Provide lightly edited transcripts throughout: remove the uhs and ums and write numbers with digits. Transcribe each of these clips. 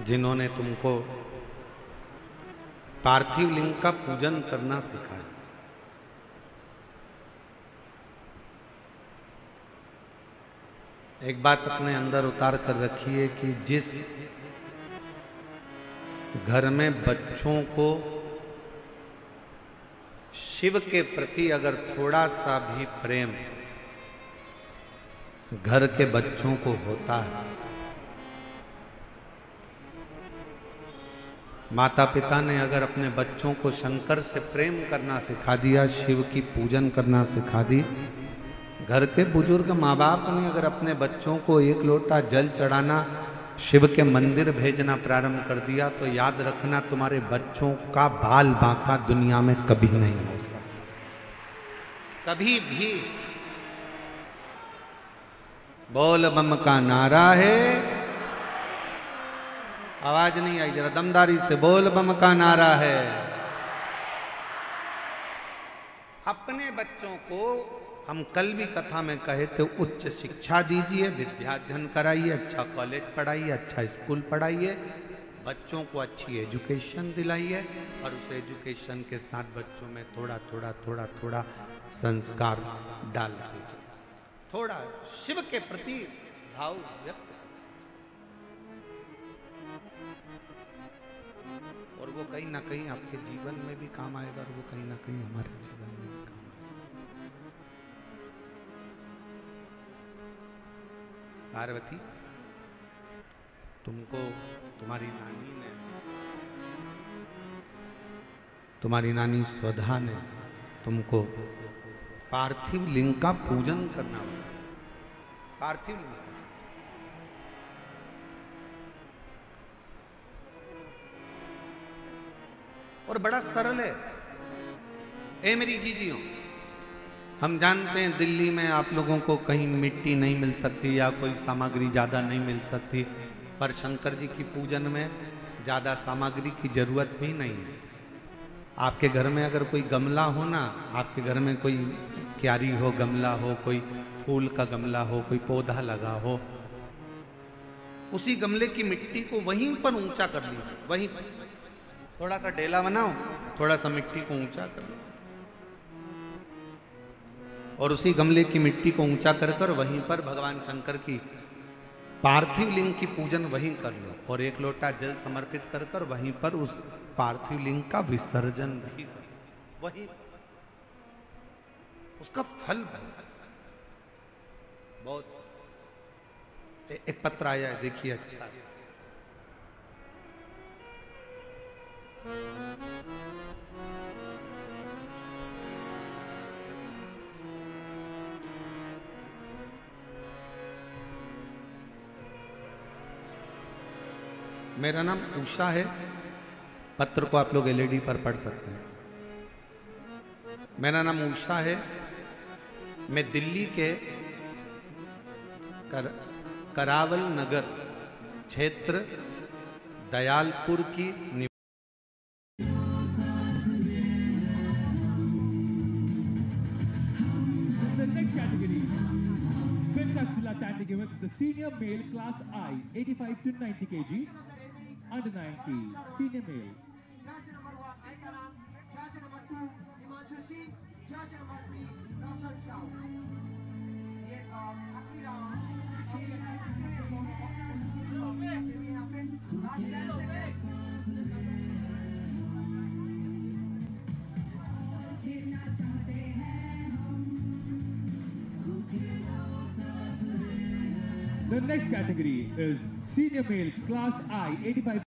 जिन्होंने तुमको पार्थिव लिंग का पूजन करना सिखाया। एक बात अपने अंदर उतार कर रखिए कि जिस घर में बच्चों को शिव के प्रति अगर थोड़ा सा भी प्रेम घर के बच्चों को होता है, माता पिता ने अगर अपने बच्चों को शंकर से प्रेम करना सिखा दिया, शिव की पूजन करना सिखा दी, घर के बुजुर्ग माँ बाप ने अगर अपने बच्चों को एक लोटा जल चढ़ाना, शिव के मंदिर भेजना प्रारंभ कर दिया, तो याद रखना तुम्हारे बच्चों का बाल बांका दुनिया में कभी नहीं हो सकता, कभी भी। बोल बम का नारा है, आवाज नहीं आई, जरा दमदारी से बोल बम का नारा है। अपने बच्चों को हम कल भी कथा में कहे थे, उच्च शिक्षा दीजिए, विद्याध्ययन कराइए, अच्छा कॉलेज पढ़ाइए, अच्छा स्कूल पढ़ाइए, बच्चों को अच्छी एजुकेशन दिलाइए, और उस एजुकेशन के साथ बच्चों में थोड़ा थोड़ा थोड़ा थोड़ा संस्कार डालते जाइए, थोड़ा शिव के प्रति भाव व्यक्त, और वो कहीं ना कहीं आपके जीवन में भी काम आएगा, और वो कहीं ना कहीं हमारे जीवन में भी काम आएगा। पार्वती, तुमको तुम्हारी नानी स्वधा ने तुमको पार्थिव लिंग का पूजन करना बताया। पार्थिव लिंग और बड़ा सरल है। ए मेरी जीजियों, हम जानते हैं दिल्ली में आप लोगों को कहीं मिट्टी नहीं मिल सकती या कोई सामग्री ज़्यादा नहीं मिल सकती, पर शंकर जी की पूजन में ज़्यादा सामग्री की जरूरत भी नहीं है। आपके घर में अगर कोई गमला हो ना, आपके घर में कोई क्यारी हो, गमला हो, कोई फूल का गमला हो, कोई पौधा लगा हो, उसी गमले की मिट्टी को वहीं पर ऊंचा कर लीजिए, वहीं पर थोड़ा सा ढेला बनाओ, थोड़ा सा मिट्टी को ऊंचा कर लो, और उसी गमले की मिट्टी को ऊंचा कर कर वहीं पर भगवान शंकर की पार्थिव लिंग की पूजन वहीं कर लो, और एक लोटा जल समर्पित कर कर वहीं पर उस पार्थिव लिंग का विसर्जन भी करो, वहीं उसका फल बहुत। एक पत्र आया है, देखिए, अच्छा मेरा नाम उषा है। पत्र को आप लोग एलईडी पर पढ़ सकते हैं। मेरा नाम उषा है। मैं दिल्ली के करावल नगर क्षेत्र दयालपुर की the senior male class I 85 to 90 kgs under 90 senior male. Judge number 1 Aikaram, judge number 2 Himanshu Singh, judge number 3 Roshan Chow. ये आखिरी round The next category is senior male class I 85.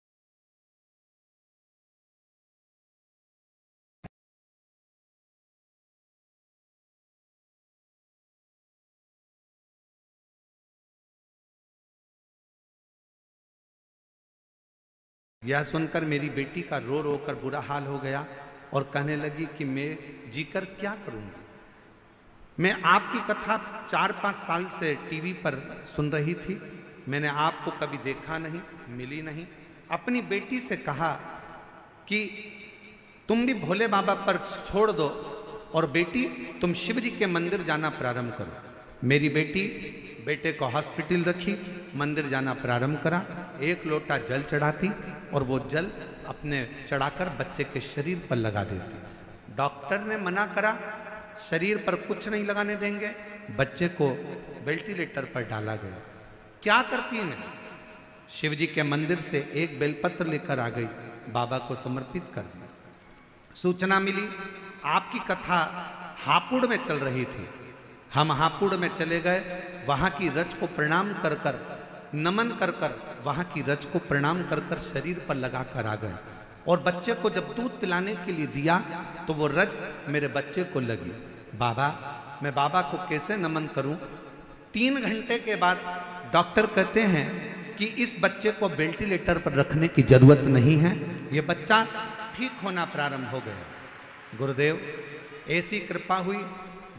यह सुनकर मेरी बेटी का रो रो कर बुरा हाल हो गया और कहने लगी कि मैं जीकर क्या करूंगी। मैं आपकी कथा 4-5 साल से टीवी पर सुन रही थी, मैंने आपको कभी देखा नहीं, मिली नहीं। अपनी बेटी से कहा कि तुम भी भोले बाबा पर छोड़ दो और बेटी तुम शिव जी के मंदिर जाना प्रारंभ करो। मेरी बेटी बेटे को हॉस्पिटल रखी, मंदिर जाना प्रारंभ करा। एक लोटा जल चढ़ाती और वो जल अपने चढ़ाकर बच्चे के शरीर पर लगा देती। डॉक्टर ने मना करा, शरीर पर कुछ नहीं लगाने देंगे। बच्चे को वेंटिलेटर पर डाला गया। क्या करती मैं? शिव जी के मंदिर से एक बेलपत्र लेकर आ गई, बाबा को समर्पित कर दिया। सूचना मिली आपकी कथा हापुड़ में चल रही थी। हम हापुड़ में चले गए, वहां की रज को प्रणाम कर कर, नमन कर कर, वहां की रज को प्रणाम कर कर शरीर पर लगा कर आ गए। और बच्चे को जब दूध पिलाने के लिए दिया तो वो रज मेरे बच्चे को लगी। बाबा, मैं बाबा को कैसे नमन करूं? 3 घंटे के बाद डॉक्टर कहते हैं कि इस बच्चे को वेंटिलेटर पर रखने की जरूरत नहीं है, ये बच्चा ठीक होना प्रारंभ हो गया। गुरुदेव, ऐसी कृपा हुई,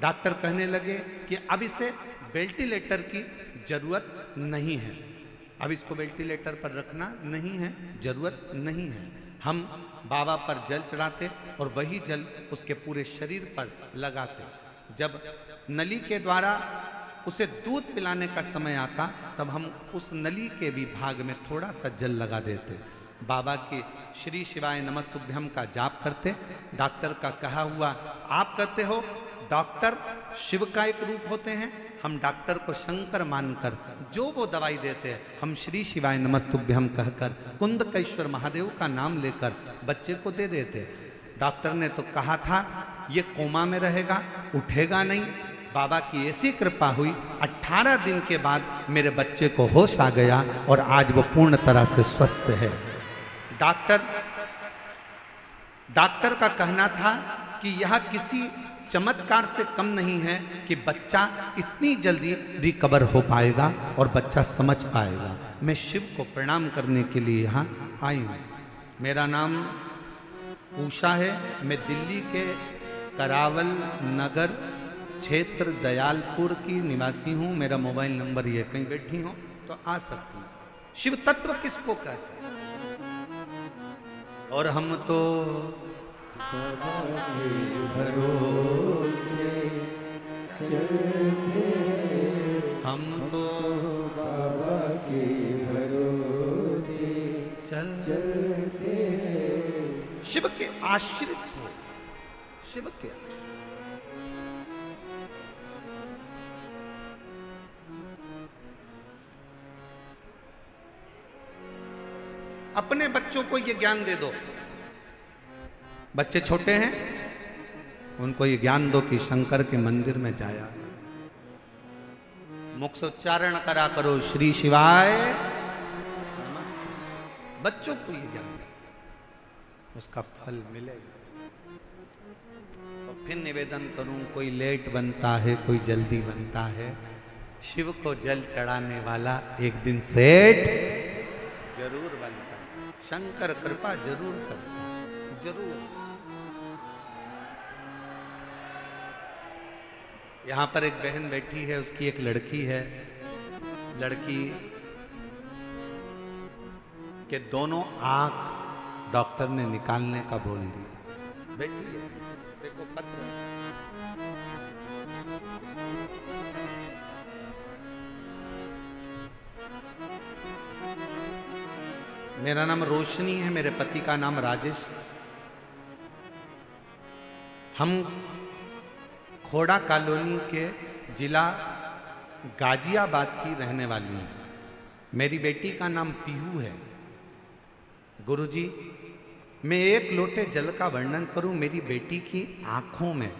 डॉक्टर कहने लगे कि अब इसे वेंटिलेटर की जरूरत नहीं है, अब इसको वेंटिलेटर पर रखना नहीं है, जरूरत नहीं है। हम बाबा पर जल चढ़ाते और वही जल उसके पूरे शरीर पर लगाते। जब नली के द्वारा उसे दूध पिलाने का समय आता तब हम उस नली के भी भाग में थोड़ा सा जल लगा देते। बाबा की श्री शिवाय नमस्तुभ्यम का जाप करते। डॉक्टर का कहा हुआ, आप कहते हो डॉक्टर शिव का एक रूप होते हैं, हम डॉक्टर को शंकर मानकर जो वो दवाई देते हैं हम श्री शिवाय नमस्तुभ्यम कहकर कुंदकेश्वर महादेव का नाम लेकर बच्चे को दे देते। डॉक्टर ने तो कहा था ये कोमा में रहेगा, उठेगा नहीं। बाबा की ऐसी कृपा हुई, 18 दिन के बाद मेरे बच्चे को होश आ गया और आज वो पूर्ण तरह से स्वस्थ है। डॉक्टर का कहना था कि यह किसी चमत्कार से कम नहीं है कि बच्चा इतनी जल्दी रिकवर हो पाएगा और बच्चा समझ पाएगा। मैं शिव को प्रणाम करने के लिए यहाँ आई हूँ। मेरा नाम उषा है, मैं दिल्ली के करावल नगर क्षेत्र दयालपुर की निवासी हूँ। मेरा मोबाइल नंबर ये, कहीं बैठी हो तो आ सकती हूँ। शिव तत्व किसको कहते हैं? और हम तो भरोसे चलते, हम तो बाबा के भरोसे चलते। शिव के आश्रित हो, शिव के आश्रित। अपने बच्चों को ये ज्ञान दे दो। बच्चे छोटे हैं, उनको ये ज्ञान दो कि शंकर के मंदिर में जाया, मुख से उच्चारण करा करो श्री शिवाय। बच्चों को ये ज्ञान दो, उसका फल मिलेगा। तो फिर निवेदन करूं, कोई लेट बनता है, कोई जल्दी बनता है। शिव को जल चढ़ाने वाला एक दिन सेठ जरूर बनता है। शंकर कृपा जरूर करता है, जरूर। यहाँ पर एक बहन बैठी है, उसकी एक लड़की है। लड़की के दोनों आंख डॉक्टर ने निकालने का बोल दिया। बैठी है, देखो पत्र। मेरा नाम रोशनी है, मेरे पति का नाम राजेश। हम खोड़ा कॉलोनी के जिला गाजियाबाद की रहने वाली हैं। मेरी बेटी का नाम पीहू है। गुरुजी, मैं एक लोटे जल का वर्णन करूं। मेरी बेटी की आंखों में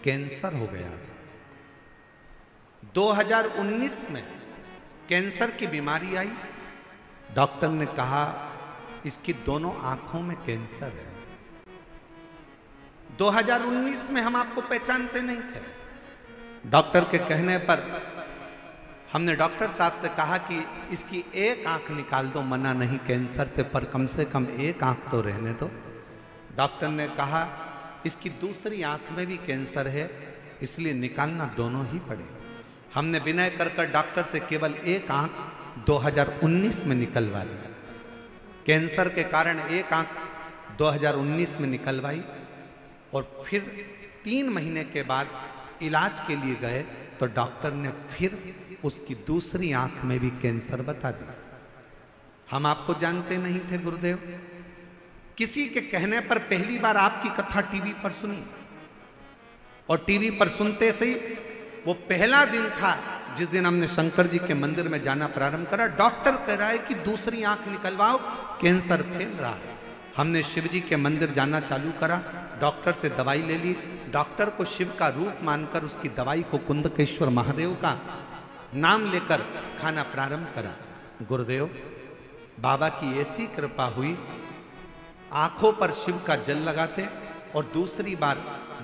कैंसर हो गया था। 2019 में कैंसर की बीमारी आई। डॉक्टर ने कहा इसकी दोनों आंखों में कैंसर है। 2019 में हम आपको पहचानते नहीं थे। डॉक्टर के कहने पर हमने डॉक्टर साहब से कहा कि इसकी एक आंख निकाल दो, मना नहीं कैंसर से, पर कम से कम एक आंख तो रहने दो। डॉक्टर ने कहा इसकी दूसरी आंख में भी कैंसर है, इसलिए निकालना दोनों ही पड़े। हमने विनय कर कर डॉक्टर से केवल एक आंख 2019 में निकलवा ली। कैंसर के कारण एक आंख 2019 में निकलवाई और फिर 3 महीने के बाद इलाज के लिए गए तो डॉक्टर ने फिर उसकी दूसरी आंख में भी कैंसर बता दिया। हम आपको जानते नहीं थे गुरुदेव, किसी के कहने पर पहली बार आपकी कथा टीवी पर सुनी, और टीवी पर सुनते से ही वो पहला दिन था जिस दिन हमने शंकर जी के मंदिर में जाना प्रारंभ करा। डॉक्टर कह रहा है कि दूसरी आंख निकलवाओ, कैंसर फैल रहा है। हमने शिव जी के मंदिर जाना चालू करा, डॉक्टर से दवाई ले ली, डॉक्टर को शिव का रूप मानकर उसकी दवाई को कुंदकेश्वर महादेव का नाम लेकर खाना प्रारंभ करा। गुरुदेव बाबा की ऐसी कृपा हुई, आंखों पर शिव का जल लगाते, और दूसरी बार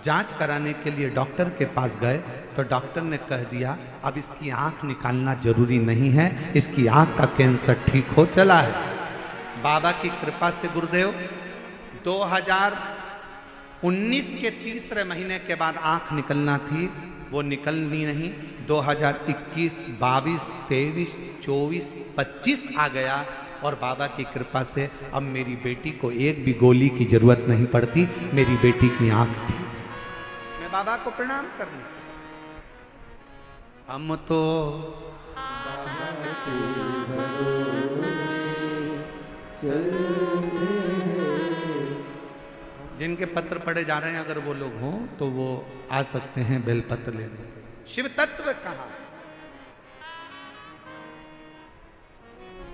जांच कराने के लिए डॉक्टर के पास गए तो डॉक्टर ने कह दिया अब इसकी आंख निकालना जरूरी नहीं है, इसकी आंख का कैंसर ठीक हो चला है। बाबा की कृपा से गुरुदेव 2019 के तीसरे महीने के बाद आंख निकलना थी, वो निकलनी नहीं। 2021, 22, 23, 24, 25 आ गया, और बाबा की कृपा से अब मेरी बेटी को एक भी गोली की जरूरत नहीं पड़ती, मेरी बेटी की आंख थी। मैं बाबा को प्रणाम करने, हम तो बाबा के भरोसे चलते हैं। जिनके पत्र पढ़े जा रहे हैं अगर वो लोग हों तो वो आ सकते हैं बेलपत्र लेने। शिव तत्व कहा,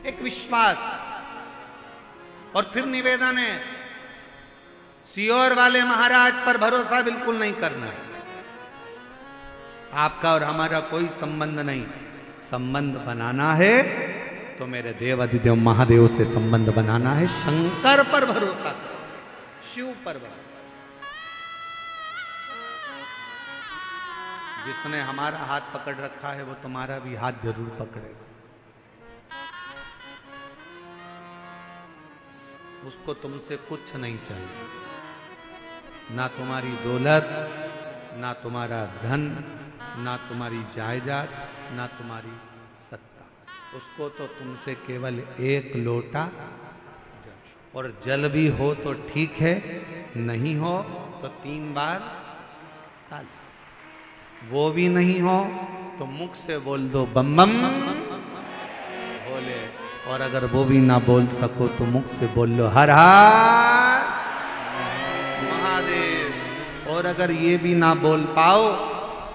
एक विश्वास, और फिर निवेदन है सियोर वाले महाराज पर भरोसा बिल्कुल नहीं करना है। आपका और हमारा कोई संबंध नहीं, संबंध बनाना है तो मेरे देव अधिदेव महादेव से संबंध बनाना है। शंकर पर भरोसा, शिव पर भरोसा। जिसने हमारा हाथ पकड़ रखा है वो तुम्हारा भी हाथ जरूर पकड़ेगा। उसको तुमसे कुछ नहीं चाहिए, ना तुम्हारी दौलत, ना तुम्हारा धन, ना तुम्हारी जायदाद, ना तुम्हारी सत्ता। उसको तो तुमसे केवल एक लोटा जल, और जल भी हो तो ठीक है, नहीं हो तो 3 बार ताली। वो भी नहीं हो तो मुख से बोल दो बम बम बोले, और अगर वो भी ना बोल सको तो मुख से बोल लो हर हर महादेव। और अगर ये भी ना बोल पाओ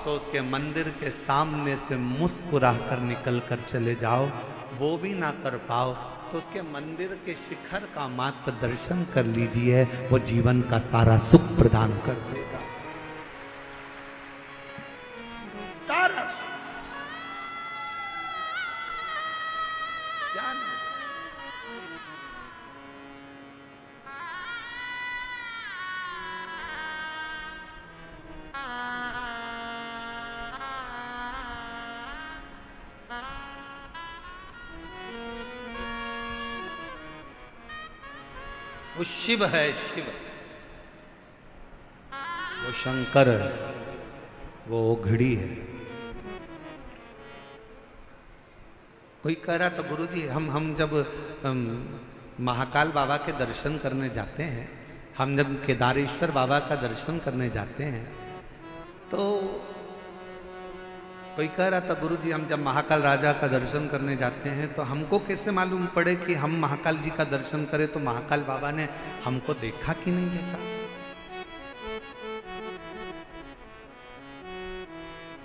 तो उसके मंदिर के सामने से मुस्कुरा कर निकल कर चले जाओ। वो भी ना कर पाओ तो उसके मंदिर के शिखर का मात्र दर्शन कर लीजिए, वो जीवन का सारा सुख प्रदान कर देगा, सारा सुख। क्या नहीं? वो शिव है, शिव, वो शंकर है, वो ओघड़ी है। कोई कह रहा था गुरुजी हम जब महाकाल बाबा के दर्शन करने जाते हैं, हम जब केदारेश्वर बाबा का दर्शन करने जाते हैं, तो कोई कह रहा था गुरुजी हम जब महाकाल राजा का दर्शन करने जाते हैं तो हमको कैसे मालूम पड़े कि हम महाकाल जी का दर्शन करें, तो महाकाल बाबा ने हमको देखा कि नहीं देखा।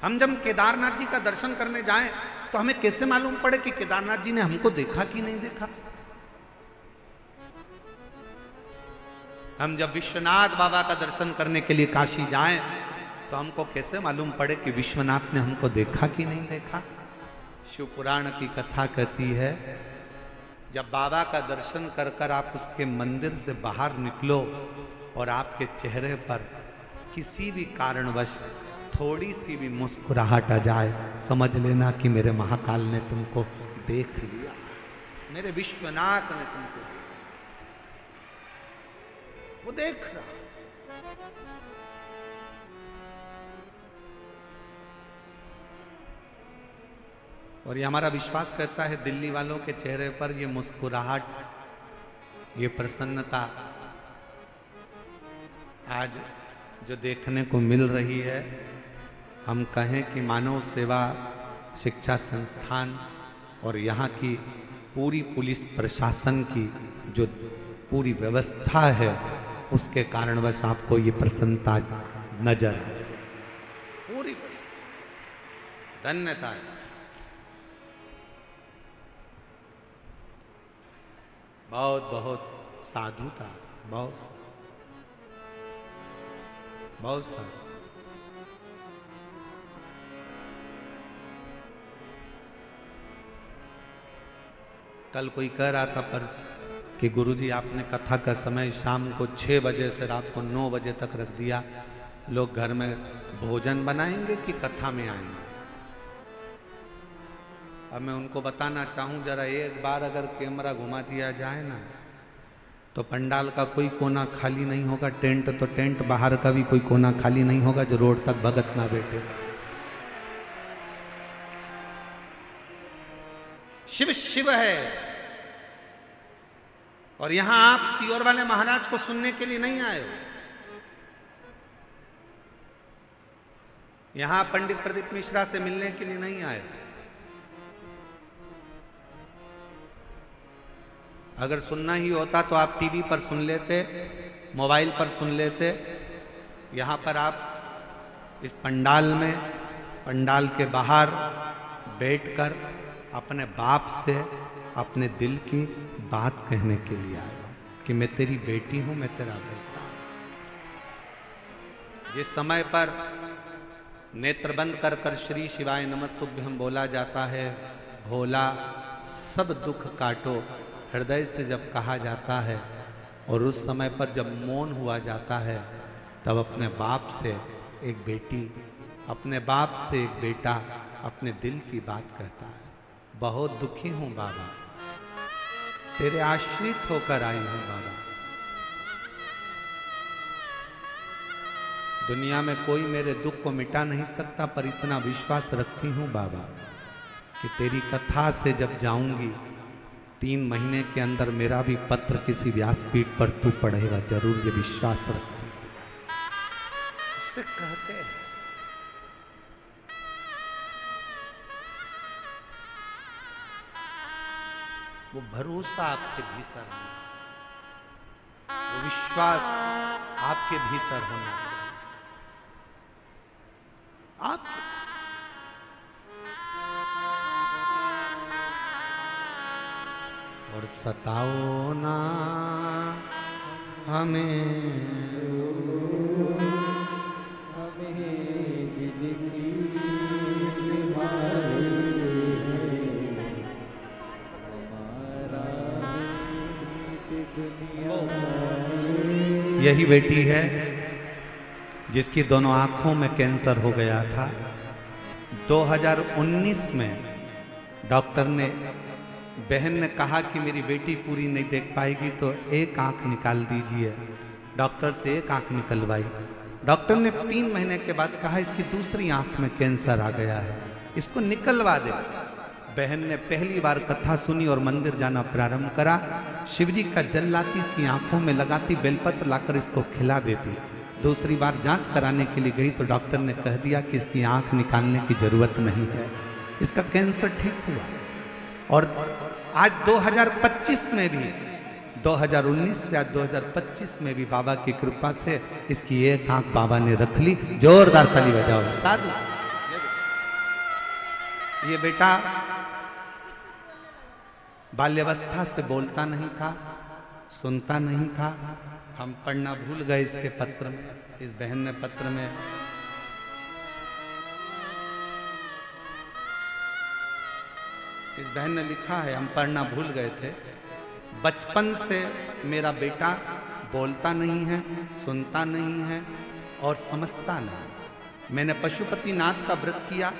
हम जब केदारनाथ जी का दर्शन करने जाएं तो हमें कैसे मालूम पड़े कि केदारनाथ जी ने हमको देखा कि नहीं देखा। हम जब विश्वनाथ बाबा का दर्शन करने के लिए काशी जाएं तो हमको कैसे मालूम पड़े कि विश्वनाथ ने हमको देखा कि नहीं देखा। शिव पुराण की कथा कहती है जब बाबा का दर्शन कर कर आप उसके मंदिर से बाहर निकलो और आपके चेहरे पर किसी भी कारणवश थोड़ी सी भी मुस्कुराहट आ जाए, समझ लेना कि मेरे महाकाल ने तुमको देख लिया, मेरे विश्वनाथ ने तुमको, वो देख रहा। और ये हमारा विश्वास कहता है दिल्ली वालों के चेहरे पर ये मुस्कुराहट, ये प्रसन्नता आज जो देखने को मिल रही है, हम कहें कि मानव सेवा शिक्षा संस्थान और यहाँ की पूरी पुलिस प्रशासन की जो पूरी व्यवस्था है उसके कारणवश आपको ये प्रसन्नता नजर आए। पूरी धन्यता है। बहुत बहुत साधुता, बहुत बहुत साधु। कल कोई कह रहा था परसों कि गुरुजी आपने कथा का समय शाम को 6 बजे से रात को 9 बजे तक रख दिया, लोग घर में भोजन बनाएंगे कि कथा में आएंगे। अब मैं उनको बताना चाहूं, जरा एक बार अगर कैमरा घुमा दिया जाए ना तो पंडाल का कोई कोना खाली नहीं होगा, टेंट तो टेंट, बाहर का भी कोई कोना खाली नहीं होगा जो रोड तक भगत ना बैठे। शिव शिव है। और यहां आप सीहोर वाले महाराज को सुनने के लिए नहीं आए हो, यहां पंडित प्रदीप मिश्रा से मिलने के लिए नहीं आए। अगर सुनना ही होता तो आप टीवी पर सुन लेते, मोबाइल पर सुन लेते। यहां पर आप इस पंडाल में, पंडाल के बाहर बैठकर अपने बाप से अपने दिल की बात कहने के लिए आए हो कि मैं तेरी बेटी हूं, मैं तेरा बेटा हूं। जिस समय पर नेत्र बंद कर कर श्री शिवाय नमस्तुभ्यम बोला जाता है, भोला सब दुख काटो, हृदय से जब कहा जाता है, और उस समय पर जब मौन हुआ जाता है, तब अपने बाप से एक बेटी, अपने बाप से एक बेटा अपने दिल की बात कहता है। बहुत दुखी हूं बाबा, तेरे आश्रित होकर आई हूं बाबा। दुनिया में कोई मेरे दुख को मिटा नहीं सकता, पर इतना विश्वास रखती हूं बाबा कि तेरी कथा से जब जाऊंगी 3 महीने के अंदर मेरा भी पत्र किसी व्यासपीठ पर तू पढ़ेगा जरूर, ये विश्वास रखती हूं। उससे कहते हैं वो भरोसा आपके भीतर होना चाहिए, वो विश्वास आपके भीतर होना चाहिए। आप और सताओ ना हमें दिल की बीमारी है, हमारा दुनिया। यही बेटी है जिसकी दोनों आंखों में कैंसर हो गया था। 2019 में डॉक्टर ने, बहन ने कहा कि मेरी बेटी पूरी नहीं देख पाएगी तो एक आंख निकाल दीजिए। डॉक्टर से एक आंख निकलवाई। डॉक्टर ने 3 महीने के बाद कहा इसकी दूसरी आंख में कैंसर आ गया है, इसको निकलवा दे। बहन ने पहली बार कथा सुनी और मंदिर जाना प्रारंभ करा। शिवजी का जल लाती, इसकी आंखों में लगाती, बेलपत्र लाकर इसको खिला देती। दूसरी बार जांच कराने के लिए गई तो डॉक्टर ने कह दिया कि इसकी आंख निकालने की जरूरत नहीं है, इसका कैंसर ठीक हुआ। और आज 2025 में भी, 2019 से आज 2025 में भी बाबा की कृपा से इसकी एक आंख बाबा ने रख ली। जोरदार ताली बजाओ साधु। ये बेटा बाल्यावस्था से बोलता नहीं था, सुनता नहीं था। हम पढ़ना भूल गए इसके पत्र में, इस बहन ने पत्र में इस बहन ने लिखा है, हम पढ़ना भूल गए थे। बचपन से मेरा बेटा बोलता नहीं है, सुनता नहीं है और समझता नहीं। मैंने पशुपति नाथ का व्रत किया।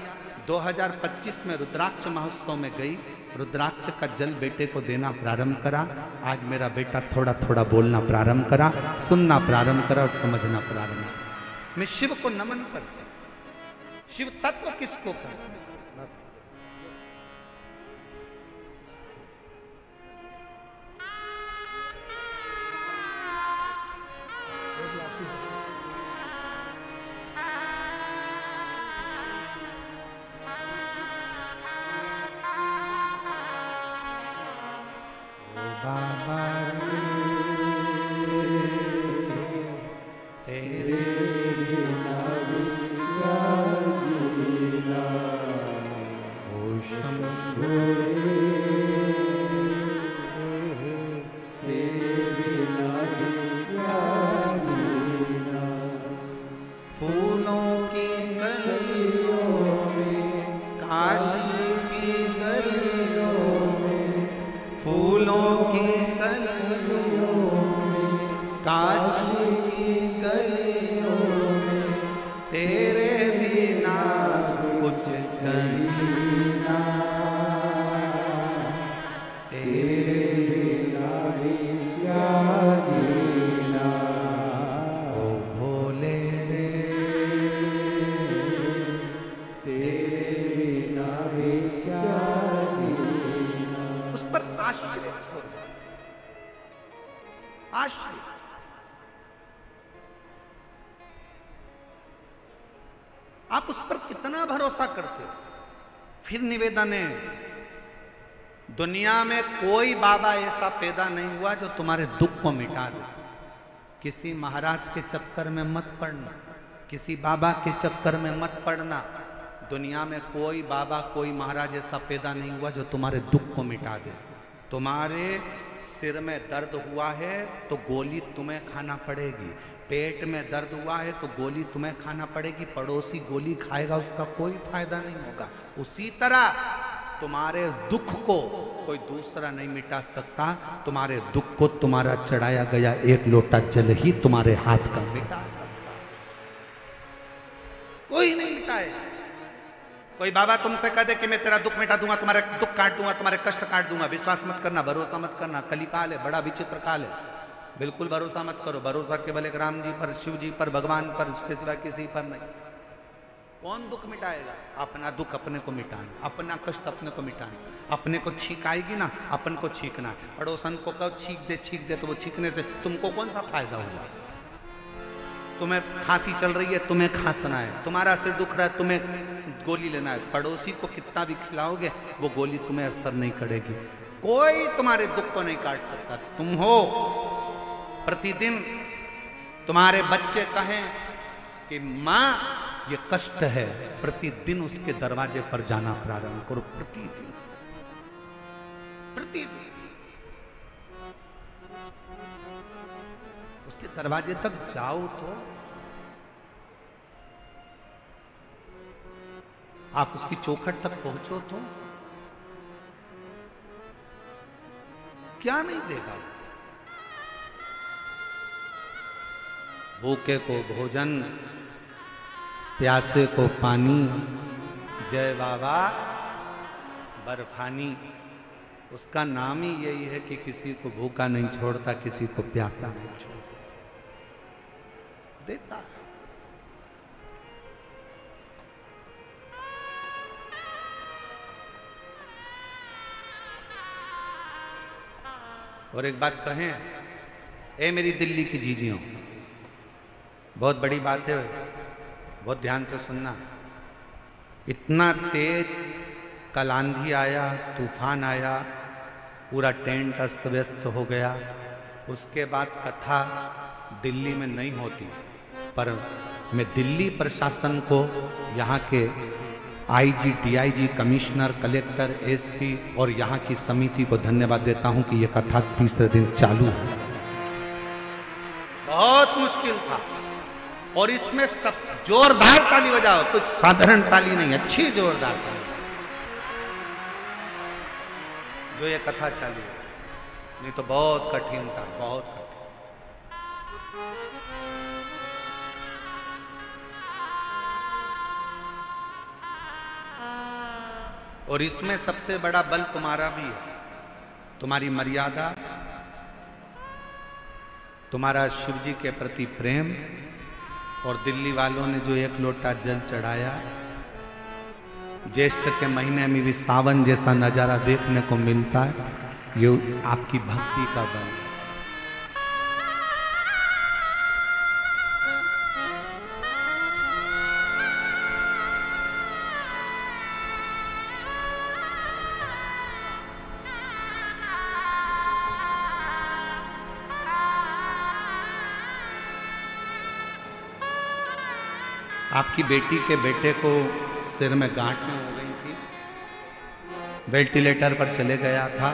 2025 में रुद्राक्ष महोत्सव में गई, रुद्राक्ष का जल बेटे को देना प्रारंभ करा। आज मेरा बेटा थोड़ा थोड़ा बोलना प्रारंभ करा, सुनना प्रारंभ करा और समझना प्रारंभ करा। मैं शिव को नमन करता हूं। शिव तत्व किसको कहते हैं? काशी की गलियों में तेरे बिना कुछ कहीं ना, तेरे बिना भी क्या जीना, ओ भोले रे तेरे बिना भी क्या जीना। उस पर आश्रित हो, आश्रित। आप उस पर कितना भरोसा करते हो। फिर निवेदन है, दुनिया में कोई बाबा ऐसा पैदा नहीं हुआ जो तुम्हारे दुख को मिटा दे। किसी महाराज के चक्कर में मत पड़ना, किसी बाबा के चक्कर में मत पड़ना। दुनिया में कोई बाबा कोई महाराज ऐसा पैदा नहीं हुआ जो तुम्हारे दुख को मिटा दे। तुम्हारे सिर में दर्द हुआ है तो गोली तुम्हें खाना पड़ेगी, पेट में दर्द हुआ है तो गोली तुम्हें खाना पड़ेगी। पड़ोसी गोली खाएगा उसका कोई फायदा नहीं होगा। उसी तरह तुम्हारे दुख को कोई दूसरा नहीं मिटा सकता। तुम्हारे दुख को तुम्हारा चढ़ाया गया एक लोटा जल ही तुम्हारे हाथ का मिटा सकता, कोई नहीं मिटाए। कोई बाबा तुमसे कह दे कि मैं तेरा दुख मिटा दूंगा, तुम्हारे दुख काट दूंगा, तुम्हारे कष्ट काट दूंगा, विश्वास मत करना, भरोसा मत करना। कली काल है, बड़ा विचित्र काल है, बिल्कुल भरोसा मत करो। भरोसा केवल एक राम जी पर, शिव जी पर, भगवान पर, उसके सिवा किसी पर नहीं। कौन दुख मिटाएगा? अपना दुख अपने को मिटाना, अपना कष्ट अपने को मिटाना। अपने को छींक आएगी ना, अपन को छींकना। पड़ोसन को कहो छींक दे तो वो छींकने से तुमको कौन सा फायदा हुआ? तुम्हें खांसी चल रही है, तुम्हें खांसना है। तुम्हारा सिर दुख रहा है, तुम्हें गोली लेना है। पड़ोसी को कितना भी खिलाओगे वो गोली तुम्हें असर नहीं करेगी। कोई तुम्हारे दुख को नहीं काट सकता। तुम हो प्रतिदिन तुम्हारे बच्चे कहें कि माँ ये कष्ट है, प्रतिदिन उसके दरवाजे पर जाना प्रारंभ करो। प्रतिदिन प्रतिदिन उसके दरवाजे तक जाओ तो आप उसकी चौखट तक पहुंचो तो क्या नहीं देगा? भूखे को भोजन, प्यासे को पानी, जय बाबा बर्फानी। उसका नाम ही यही है कि किसी को भूखा नहीं छोड़ता, किसी को प्यासा नहीं छोड़ता, देता है। और एक बात कहें, ए मेरी दिल्ली की जीजियों, बहुत बड़ी बात है, बहुत ध्यान से सुनना। इतना तेज कल आंधी आया, तूफान आया, पूरा टेंट अस्त व्यस्त हो गया। उसके बाद कथा दिल्ली में नहीं होती, पर मैं दिल्ली प्रशासन को, यहाँ के IG, DIG, commissioner, collector, SP और यहाँ की समिति को धन्यवाद देता हूँ कि यह कथा तीसरे दिन चालू है। बहुत मुश्किल था और इसमें सब जोरदार ताली बजाओ, कुछ साधारण ताली नहीं, अच्छी जोरदार ताली जो ये कथा चालू है। नहीं तो बहुत कठिन था, बहुत कठिन। और इसमें सबसे बड़ा बल तुम्हारा भी है, तुम्हारी मर्यादा, तुम्हारा शिव जी के प्रति प्रेम। और दिल्ली वालों ने जो एक लोटा जल चढ़ाया, ज्येष्ठ के महीने में भी सावन जैसा नजारा देखने को मिलता है, ये आपकी भक्ति का बल है। आपकी बेटी के बेटे को सिर में गांठें हो गई थी, वेंटिलेटर पर चले गया था।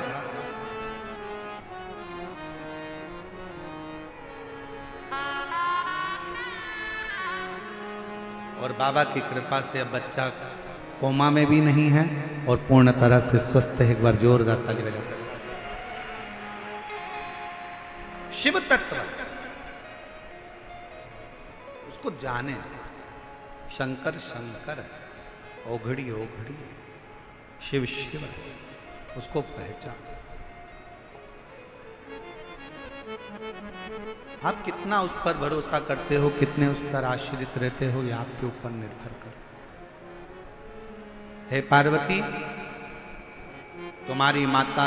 और बाबा की कृपा से अब बच्चा कोमा में भी नहीं है और पूर्ण तरह से स्वस्थ है। एक बार जोरदार ताली बजाते। शिव तत्व उसको जाने। शंकर शंकर है, ओघड़ी ओघड़ी है, शिव शिव है, उसको पहचान। आप कितना उस पर भरोसा करते हो, कितने उस पर आश्रित रहते हो, यह आपके ऊपर निर्भर करता है। हे पार्वती, तुम्हारी माता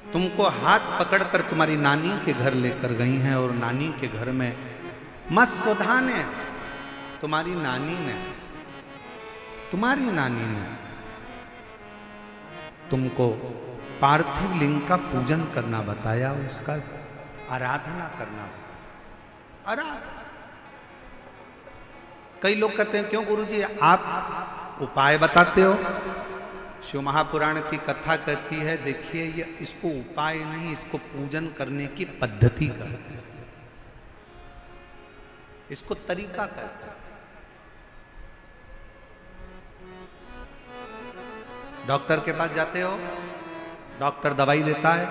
तुमको हाथ पकड़कर तुम्हारी नानी के घर लेकर गई हैं और नानी के घर में मत्स्यधा ने, तुम्हारी नानी ने तुमको पार्थिव लिंग का पूजन करना बताया, उसका आराधना करना बताया। आराधना। कई लोग कहते हैं क्यों गुरुजी आप उपाय बताते हो? शिव महापुराण की कथा कहती है, देखिए ये इसको उपाय नहीं, इसको पूजन करने की पद्धति कहते हैं, इसको तरीका कहते हैं। डॉक्टर के पास जाते हो, डॉक्टर दवाई देता है,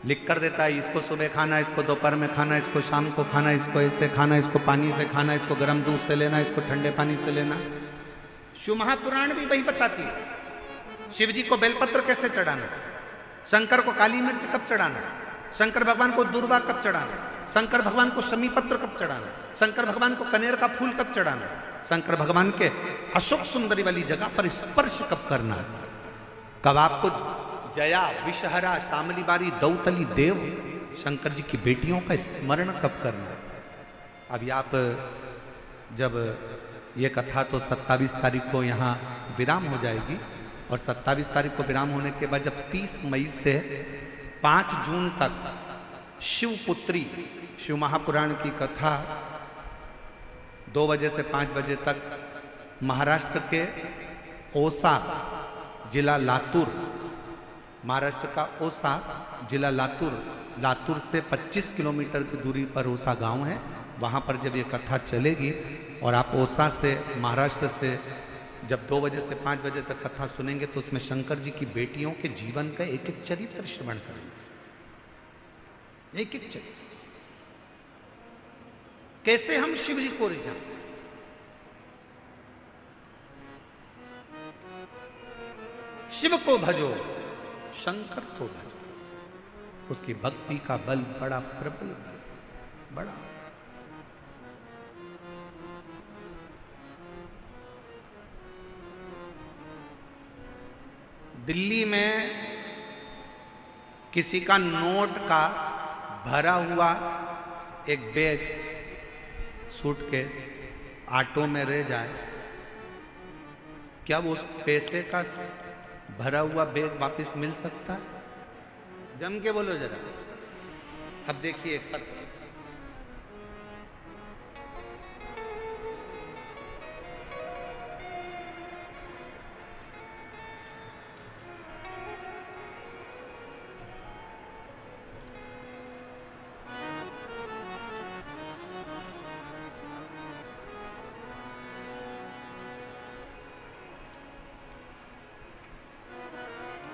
लिख कर देता है, इसको सुबह खाना, इसको दोपहर में खाना, इसको शाम को खाना, इसको ऐसे खाना, इसको पानी से खाना, इसको गर्म दूध से लेना, इसको ठंडे पानी से लेना। शिव महापुराण भी वही बताती है। शिव जी को बेलपत्र कैसे चढ़ाना, शंकर को काली मिर्च कब चढ़ाना, शंकर भगवान को दूर्वा कब चढ़ाना, शंकर भगवान को शमी पत्र कब चढ़ाना, शंकर भगवान को कनेर का फूल कब चढ़ाना, शंकर भगवान के अशोक सुंदरी वाली जगह पर स्पर्श कब करना, कब आपको जया, विषहरा, शामली बारी, दौतली देव शंकर जी की बेटियों का स्मरण कब करना। अभी आप जब ये कथा तो 27 तारीख को यहाँ विराम हो जाएगी और 27 तारीख को विराम होने के बाद जब 30 मई से 5 जून तक शिवपुत्री शिव महापुराण की कथा 2 बजे से 5 बजे तक महाराष्ट्र के ओसा जिला लातूर, महाराष्ट्र का ओसा जिला लातूर से 25 किलोमीटर की दूरी पर ओसा गांव है, वहां पर जब ये कथा चलेगी और आप ओसा से महाराष्ट्र से जब 2 बजे से 5 बजे तक कथा सुनेंगे तो उसमें शंकर जी की बेटियों के जीवन का एक एक चरित्र श्रवण करेंगे, एक एक चरित्र, कैसे हम शिव जी को रिझाते हैं। शिव को भजो, शंकर को भजो, उसकी भक्ति का बल बड़ा प्रबल बल, बड़ा। दिल्ली में किसी का नोट का भरा हुआ एक बैग, सूटकेस ऑटो में रह जाए, क्या वो उस पैसे का भरा हुआ बैग वापस मिल सकता है? जम के बोलो जरा। अब देखिए एक पत्र,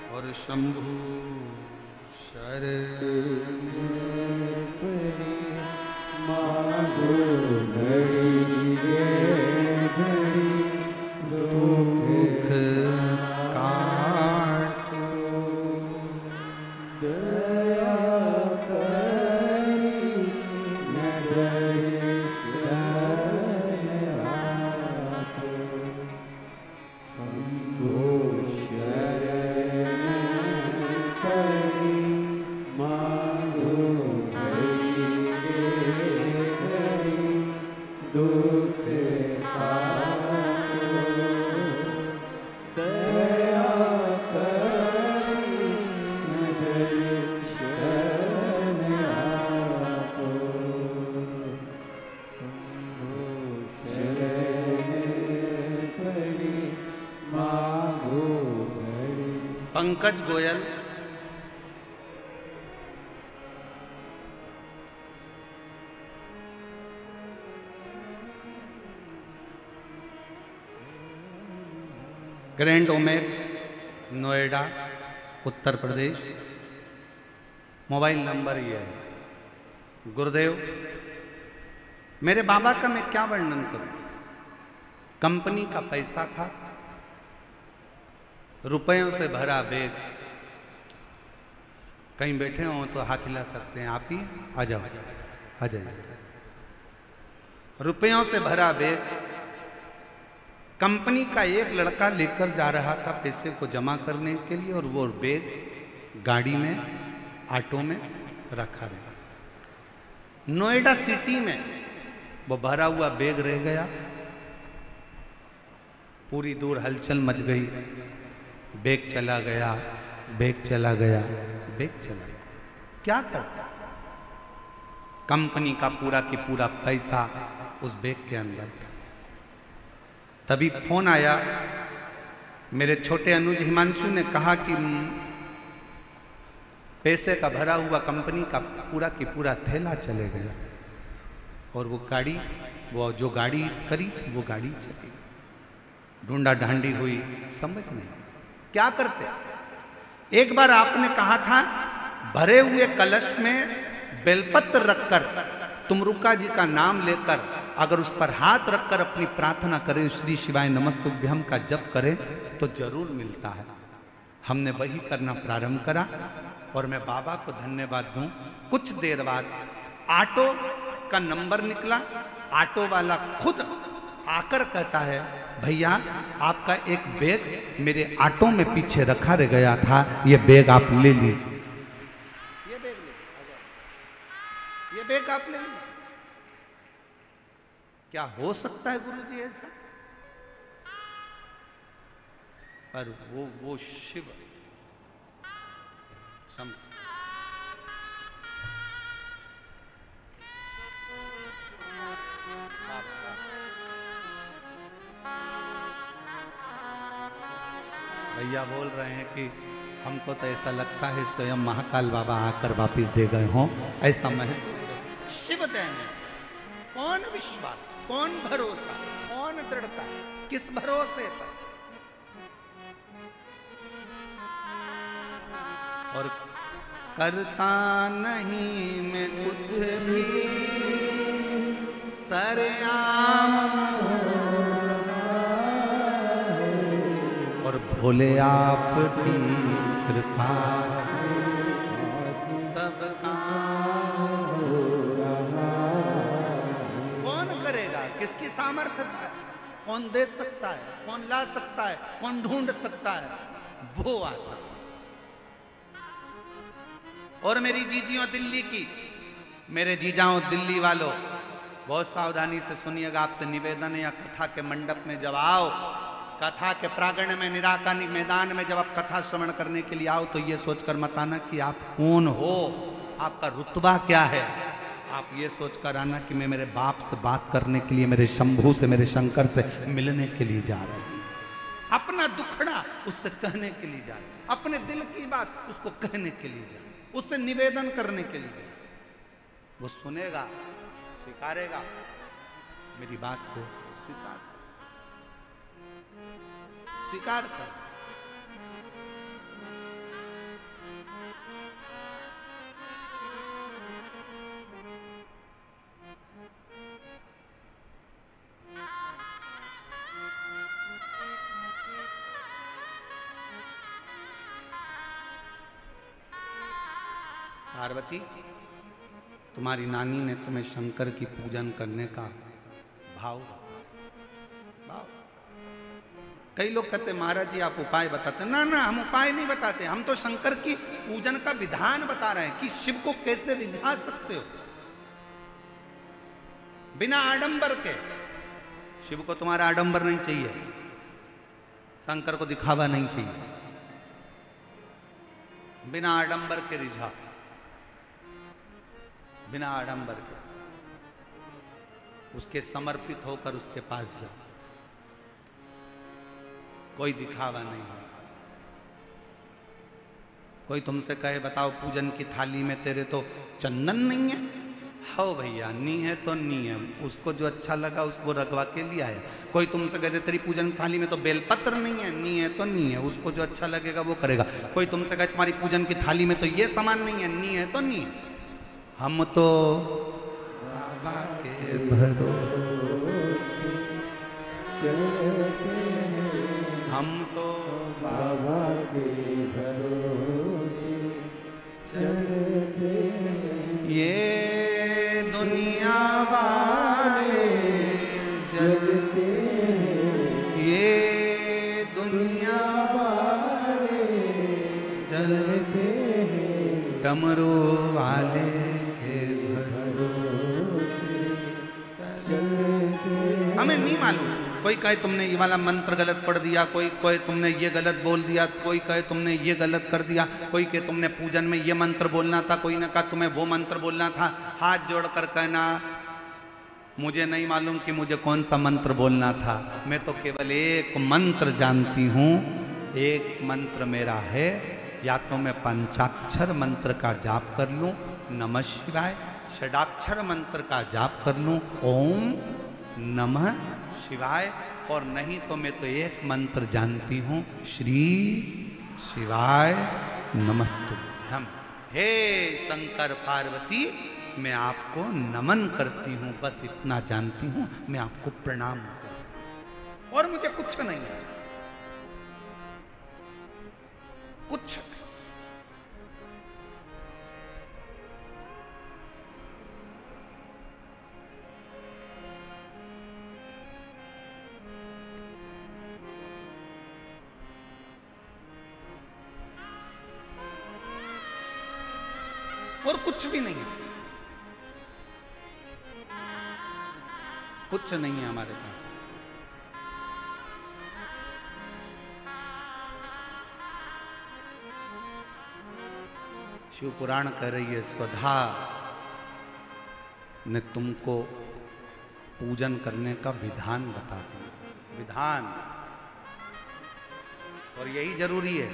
और शंभु शरण मागो घड़ी रे घड़ी दुख काटो, दया करी नगर शरण आपो, शंभो शरण करी मागो घड़ी रे घड़ी दुख काटो, दया करी नगर शरण आपो, शंभो शरण पड़ी मागो घड़ी। Pankaj Goyal grand Omaxe, Noida, Uttar Pradesh. Mobile number ये है गुरुदेव, मेरे बाबा का मैं क्या वर्णन करूं। कंपनी का पैसा था, रुपयों से भरा बैग। कहीं बैठे हो तो हाथ हिला सकते हैं, आप ही आ जाओ, आ जाइए। रुपयों से भरा बैग कंपनी का एक लड़का लेकर जा रहा था पैसे को जमा करने के लिए, और वो बैग गाड़ी में, ऑटो में रखा रहा। नोएडा सिटी में वो भरा हुआ बैग रह गया। पूरी दूर हलचल मच गई। बैग चला गया, बैग चला गया, बैग चला गया। क्या करता? कंपनी का पूरा की पूरा पैसा उस बैग के अंदर था। तभी फोन आया। मेरे छोटे अनुज हिमांशु ने कहा कि पैसे का भरा हुआ कंपनी का पूरा की पूरा थैला चले गया, और वो गाड़ी, वो जो गाड़ी करी थी वो गाड़ी चली गई। ढूंढा ढांडी हुई, समझ नहीं क्या करते। एक बार आपने कहा था भरे हुए कलश में बेलपत्र रखकर तुमरुका जी का नाम लेकर अगर उस पर हाथ रखकर अपनी प्रार्थना करें, श्री शिवाय नमस्तुभ्यम का जप करें तो जरूर मिलता है। हमने वही करना प्रारंभ करा, और मैं बाबा को धन्यवाद दूं। कुछ देर बाद ऑटो का नंबर निकला। ऑटो वाला खुद आकर कहता है, भैया आपका एक बैग मेरे ऑटो में पीछे रखा रह गया था, ये बैग आप ले लीजिए। ये बैग ले, ये बैग आप ले लीजिए। क्या हो सकता है गुरु जी ऐसा? पर वो शिव सम भैया बोल रहे हैं कि हमको तो ऐसा लगता है स्वयं महाकाल बाबा आकर वापिस दे गए हों, ऐसा महसूस हो। शिव देने कौन विश्वास, कौन भरोसा, कौन दृढ़ता, किस भरोसे पर? और करता नहीं मैं कुछ भी सरेआम, और भोले आपकी कृपा से सब काम हो रहा। कौन करेगा? किसकी सामर्थ्य है? कौन दे सकता है? कौन ला सकता है? कौन ढूंढ सकता है? वो आता। और मेरी जीजियों दिल्ली की, मेरे जीजाओं दिल्ली वालों, बहुत सावधानी से सुनिएगा। आपसे निवेदन है, या कथा के मंडप में जब आओ, कथा के प्रांगण में, निराकरणी मैदान में जब आप कथा श्रवण करने के लिए आओ, तो ये सोचकर मत आना कि आप कौन हो, आपका रुतबा क्या है। आप ये सोचकर आना कि मैं मेरे बाप से बात करने के लिए, मेरे शंभू से, मेरे शंकर से मिलने के लिए जा रहा हूं। अपना दुखड़ा उससे कहने के लिए जा रहा हूं, अपने दिल की बात उसको कहने के लिए जा रहा हूं, उससे निवेदन करने के लिए। वो सुनेगा, स्वीकारेगा, मेरी बात को स्वीकार कर। पार्वती, तुम्हारी नानी ने तुम्हें शंकर की पूजन करने का भाव बताया। कई लोग कहते महाराज जी आप उपाय बताते। ना ना, हम उपाय नहीं बताते, हम तो शंकर की पूजन का विधान बता रहे हैं कि शिव को कैसे रिझा सकते हो बिना आडंबर के। शिव को तुम्हारा आडंबर नहीं चाहिए, शंकर को दिखावा नहीं चाहिए, बिना आडंबर के रिझा, बिना आडंबर के उसके समर्पित होकर उसके पास जाओ। कोई दिखावा नहीं। कोई तुमसे कहे बताओ पूजन की थाली में तेरे तो चंदन नहीं है, हो भैया नी है तो नी है, उसको जो अच्छा लगा उसको रगवा के लिया है। कोई तुमसे कहते तेरी पूजन थाली में तो बेलपत्र नहीं है, नी है तो नी है, उसको जो अच्छा लगेगा वो करेगा। कोई तुमसे कहे तुम्हारी पूजन की थाली में तो ये सामान नहीं है, नी है तो नी है, हम तो बाबा के भरोसे चलते हैं, हम तो बाबा के भरोसे चलते हैं। ये दुनिया वाले जलते हैं, ये दुनिया वाले जलते हैं, डमरू वाले के भरोसे चलते हैं। हमें नहीं मालूम। कोई कहे तुमने ये वाला मंत्र गलत पढ़ दिया, कोई कहे तुमने ये गलत बोल दिया, कोई कहे तुमने ये गलत कर दिया, कोई कहे तुमने पूजन में ये मंत्र बोलना था, कोई ने कहा तुम्हें वो मंत्र बोलना था। हाथ जोड़कर कहना मुझे नहीं मालूम कि मुझे कौन सा मंत्र बोलना था, मैं तो केवल एक मंत्र जानती हूँ। एक मंत्र मेरा है, या तो मैं पंचाक्षर मंत्र का जाप कर लूँ नमः शिवाय, षडाक्षर मंत्र का जाप कर लूँ ओम नमः शिवाय, और नहीं तो मैं तो एक मंत्र जानती हूँ श्री शिवाय नमस्तुभ्यम। हे शंकर पार्वती, मैं आपको नमन करती हूँ, बस इतना जानती हूँ, मैं आपको प्रणाम करती हूँ और मुझे कुछ नहीं है, कुछ। और कुछ भी नहीं है, कुछ नहीं है हमारे पास। शिव पुराण कह रही है स्वधा ने तुमको पूजन करने का विधान बता दिया, विधान, और यही जरूरी है।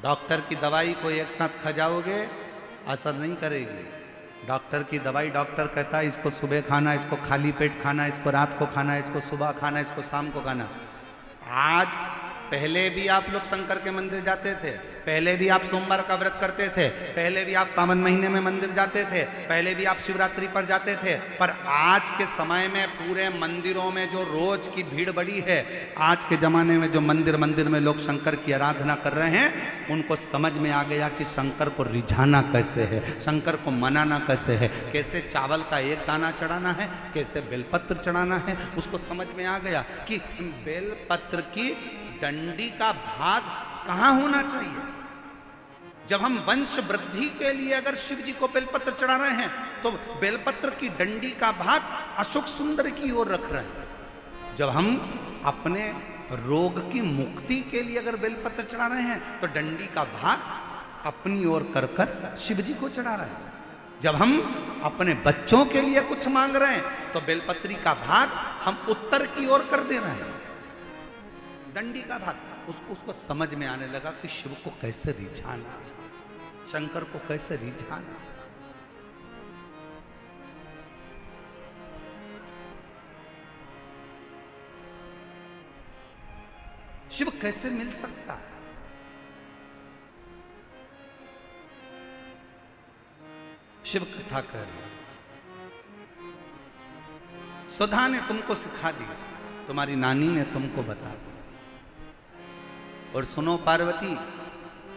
डॉक्टर की दवाई को एक साथ खा जाओगे असर नहीं करेगी। डॉक्टर की दवाई, डॉक्टर कहता है इसको सुबह खाना, इसको खाली पेट खाना, इसको रात को खाना, इसको सुबह खाना, इसको शाम को खाना। आज पहले भी आप लोग शंकर के मंदिर जाते थे, पहले भी आप सोमवार का व्रत करते थे, पहले भी आप सावन महीने में मंदिर जाते थे, पहले भी आप शिवरात्रि पर जाते थे, पर आज के समय में पूरे मंदिरों में जो रोज की भीड़ बढ़ी है, आज के जमाने में जो मंदिर में लोग शंकर की आराधना कर रहे हैं, उनको समझ में आ गया कि शंकर को रिझाना कैसे है, शंकर को मनाना कैसे है, कैसे चावल का एक दाना चढ़ाना है, कैसे बेलपत्र चढ़ाना है। उसको समझ में आ गया कि बेलपत्र की डंडी का भाग कहाँ होना चाहिए। जब हम वंश वृद्धि के लिए अगर शिव जी को बेलपत्र चढ़ा रहे हैं, तो बेलपत्र की डंडी का भाग अशोक सुंदर की ओर रख रहे हैं। जब हम अपने रोग की मुक्ति के लिए अगर बेलपत्र चढ़ा रहे हैं, तो डंडी का भाग अपनी ओर कर कर शिव जी को चढ़ा रहे हैं। जब हम अपने बच्चों के लिए कुछ मांग रहे हैं, तो बेलपत्री का भाग हम उत्तर की ओर कर दे रहे हैं, डंडी का भाग। उसको समझ में आने लगा कि शिव को कैसे रिझाना, शंकर को कैसे रिझाना। शिव कैसे मिल सकता है। शिव कथा कह रही, सुधा ने तुमको सिखा दिया, तुम्हारी नानी ने तुमको बता दिया। और सुनो पार्वती,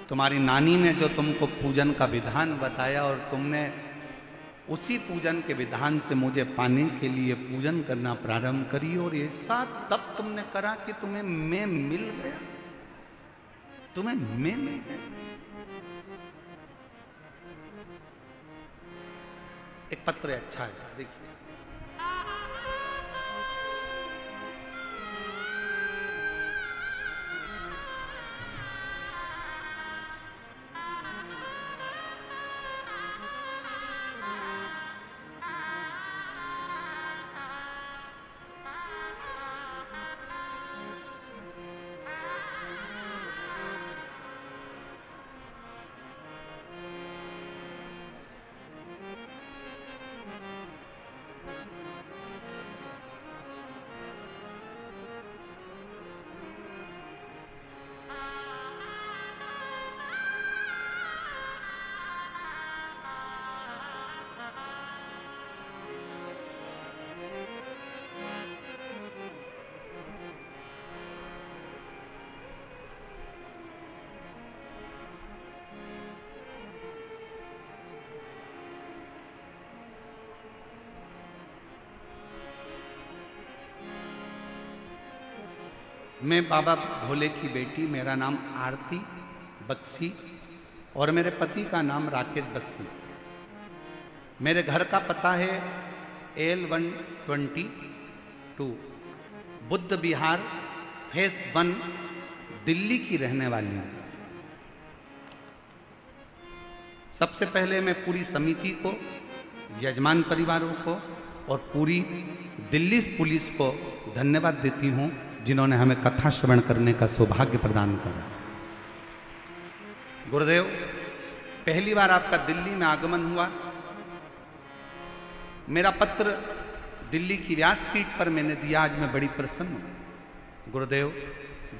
तुम्हारी नानी ने जो तुमको पूजन का विधान बताया और तुमने उसी पूजन के विधान से मुझे पाने के लिए पूजन करना प्रारंभ करी, और ऐसा तब तुमने करा कि तुम्हें मैं मिल गया, तुम्हें मैं मिल गया। एक पत्र अच्छा है, देखिए। मैं बाबा भोले की बेटी, मेरा नाम आरती बक्सी और मेरे पति का नाम राकेश बस्सी। मेरे घर का पता है L122 बुद्ध विहार फेस 1 दिल्ली की रहने वाली हूं। सबसे पहले मैं पूरी समिति को, यजमान परिवारों को और पूरी दिल्ली पुलिस को धन्यवाद देती हूं जिन्होंने हमें कथा श्रवण करने का सौभाग्य प्रदान करा। गुरुदेव, पहली बार आपका दिल्ली में आगमन हुआ। मेरा पत्र दिल्ली की व्यासपीठ पर मैंने दिया, आज मैं बड़ी प्रसन्न हूं। गुरुदेव,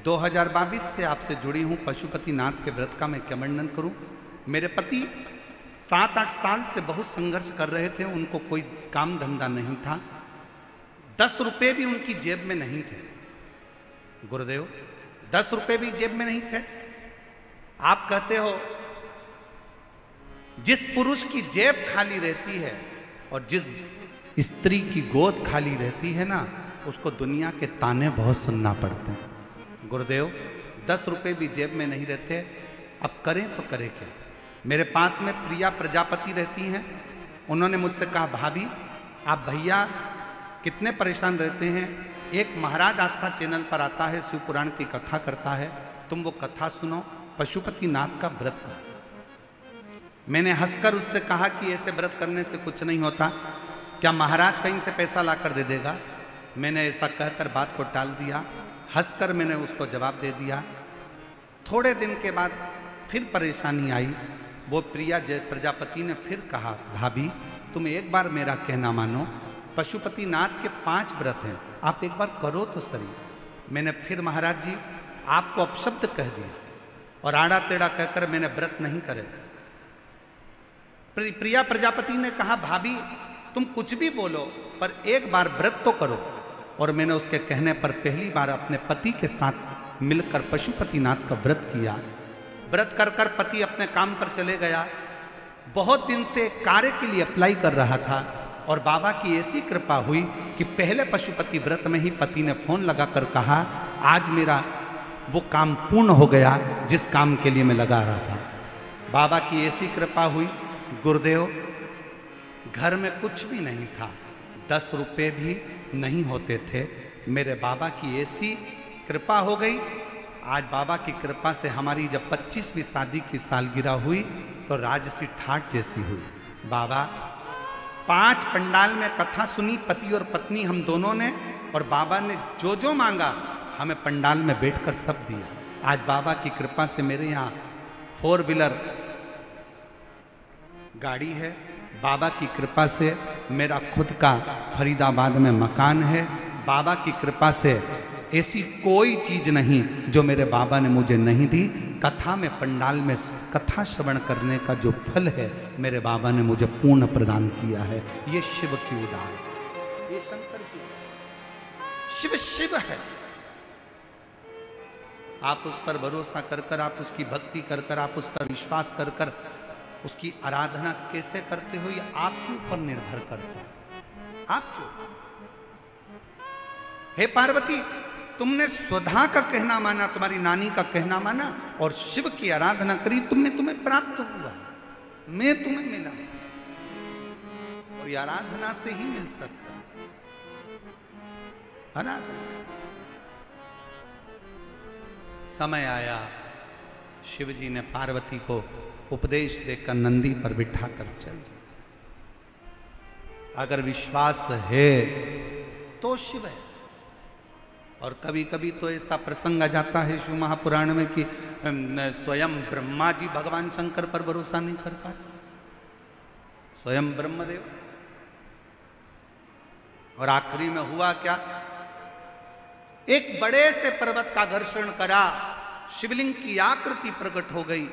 2022 से आपसे जुड़ी हूं। पशुपतिनाथ के व्रत का मैं क्या वर्णन करूं। मेरे पति 7-8 साल से बहुत संघर्ष कर रहे थे, उनको कोई काम धंधा नहीं था, 10 रुपए भी उनकी जेब में नहीं थे। गुरुदेव, 10 रुपए भी जेब में नहीं थे। आप कहते हो जिस पुरुष की जेब खाली रहती है और जिस स्त्री की गोद खाली रहती है ना, उसको दुनिया के ताने बहुत सुनना पड़ते हैं। गुरुदेव, 10 रुपए भी जेब में नहीं रहते, अब करें तो करें क्या। मेरे पास में प्रिया प्रजापति रहती हैं। उन्होंने मुझसे कहा, भाभी आप भैया कितने परेशान रहते हैं, एक महाराज आस्था चैनल पर आता है, शिव पुराण की कथा करता है, तुम वो कथा सुनो, पशुपतिनाथ का व्रत करो। मैंने हंसकर उससे कहा कि ऐसे व्रत करने से कुछ नहीं होता, क्या महाराज कहीं से पैसा लाकर दे देगा। मैंने ऐसा कहकर बात को टाल दिया। हंसकर मैंने उसको जवाब दे दिया। थोड़े दिन के बाद फिर परेशानी आई। वो प्रिया प्रजापति ने फिर कहा, भाभी तुम एक बार मेरा कहना मानो, पशुपतिनाथ के 5 व्रत हैं, आप एक बार करो तो सही। मैंने फिर महाराज जी आपको अपशब्द कह दिया और आड़ा टेढ़ा कहकर मैंने व्रत नहीं करे। प्रिया प्रजापति ने कहा, भाभी तुम कुछ भी बोलो पर एक बार व्रत तो करो। और मैंने उसके कहने पर पहली बार अपने पति के साथ मिलकर पशुपतिनाथ का व्रत किया। व्रत कर कर पति अपने काम पर चले गया। बहुत दिन से कार्य के लिए अप्लाई कर रहा था और बाबा की ऐसी कृपा हुई कि पहले पशुपति व्रत में ही पति ने फोन लगाकर कहा, आज मेरा वो काम पूर्ण हो गया जिस काम के लिए मैं लगा रहा था। बाबा की ऐसी कृपा हुई। गुरुदेव, घर में कुछ भी नहीं था, 10 रुपए भी नहीं होते थे। मेरे बाबा की ऐसी कृपा हो गई। आज बाबा की कृपा से हमारी जब 25वीं शादी की सालगिरह हुई तो राजसी ठाट जैसी हुई। बाबा 5 पंडाल में कथा सुनी, पति और पत्नी हम दोनों ने, और बाबा ने जो जो मांगा हमें पंडाल में बैठकर सब दिया। आज बाबा की कृपा से मेरे यहाँ 4 व्हीलर गाड़ी है। बाबा की कृपा से मेरा खुद का फरीदाबाद में मकान है। बाबा की कृपा से ऐसी कोई चीज नहीं जो मेरे बाबा ने मुझे नहीं दी। कथा में, पंडाल में कथा श्रवण करने का जो फल है मेरे बाबा ने मुझे पूर्ण प्रदान किया है। ये शिव की उदाहरण, ये शंकर की, शिव शिव है। आप उस पर भरोसा कर कर, आप उसकी भक्ति कर कर, आप उस पर विश्वास कर कर उसकी आराधना कैसे करते हो ये आपके ऊपर निर्भर करता है। आपके ऊपर। हे पार्वती, तुमने स्वधा का कहना माना, तुम्हारी नानी का कहना माना और शिव की आराधना करी, तुम्हें प्राप्त हुआ, मैं तुम्हें मिला। और ये आराधना से ही मिल सकता है। आराधना। समय आया, शिव जी ने पार्वती को उपदेश देकर नंदी पर बिठा कर चल दिया। अगर विश्वास है तो शिव है। और कभी कभी तो ऐसा प्रसंग आ जाता है शिव महापुराण में कि स्वयं ब्रह्मा जी भगवान शंकर पर भरोसा नहीं कर पाते, स्वयं ब्रह्मदेव। और आखिरी में हुआ क्या, एक बड़े से पर्वत का घर्षण करा, शिवलिंग की आकृति प्रकट हो गई।